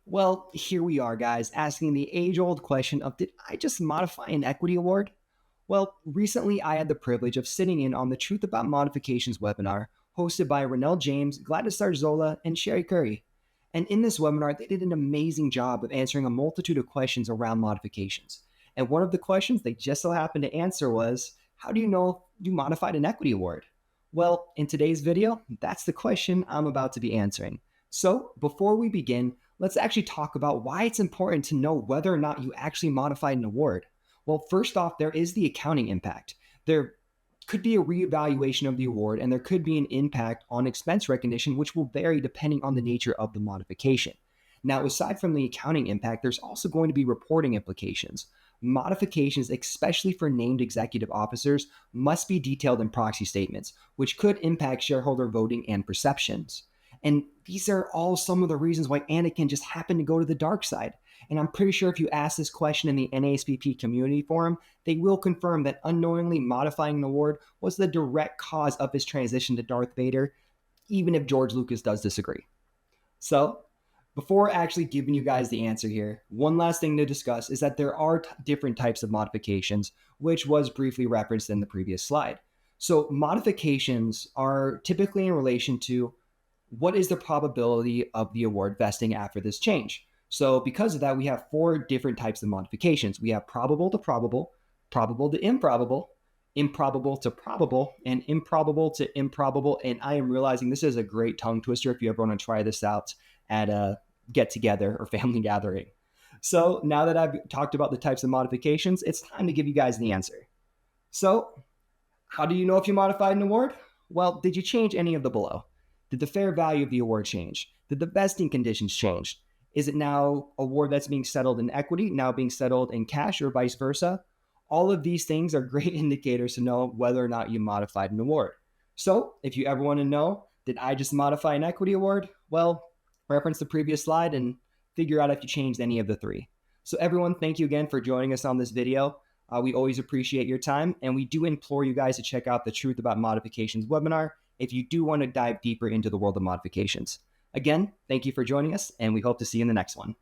Well, here we are, guys, asking the age old question of did I just modify an equity award? Well, recently I had the privilege of sitting in on the Truth About Modifications webinar hosted by Renell James, Gladys Sarzola, and Sherry Curry. And in this webinar, they did an amazing job of answering a multitude of questions around modifications. And one of the questions they just so happened to answer was, how do you know you modified an equity award? Well, in today's video, that's the question I'm about to be answering. So before we begin, let's actually talk about why it's important to know whether or not you actually modified an award. Well, first off, there is the accounting impact. There could be a reevaluation of the award, and there could be an impact on expense recognition, which will vary depending on the nature of the modification. Now, aside from the accounting impact, there's also going to be reporting implications. Modifications, especially for named executive officers, must be detailed in proxy statements, which could impact shareholder voting and perceptions. And these are all some of the reasons why Anakin just happened to go to the dark side. And I'm pretty sure if you ask this question in the NASPP community forum, they will confirm that unknowingly modifying an award was the direct cause of his transition to Darth Vader, even if George Lucas does disagree. So, before actually giving you guys the answer here, one last thing to discuss is that there are different types of modifications, which was briefly referenced in the previous slide. So, modifications are typically in relation to what is the probability of the award vesting after this change. So because of that, we have four different types of modifications. We have probable to probable, probable to improbable, improbable to probable, and improbable to improbable. And I am realizing this is a great tongue twister if you ever want to try this out at a get together or family gathering. So now that I've talked about the types of modifications, it's time to give you guys the answer. So how do you know if you modified an award? Well, did you change any of the below? Did the fair value of the award change? Did the vesting conditions change? Is it now award that's being settled in equity, now being settled in cash, or vice versa? All of these things are great indicators to know whether or not you modified an award. So if you ever want to know, did I just modify an equity award? Well, reference the previous slide and figure out if you changed any of the three. So everyone, thank you again for joining us on this video. We always appreciate your time, and we do implore you guys to check out the Truth About Modifications webinar if you do want to dive deeper into the world of modifications. Again, thank you for joining us, and we hope to see you in the next one.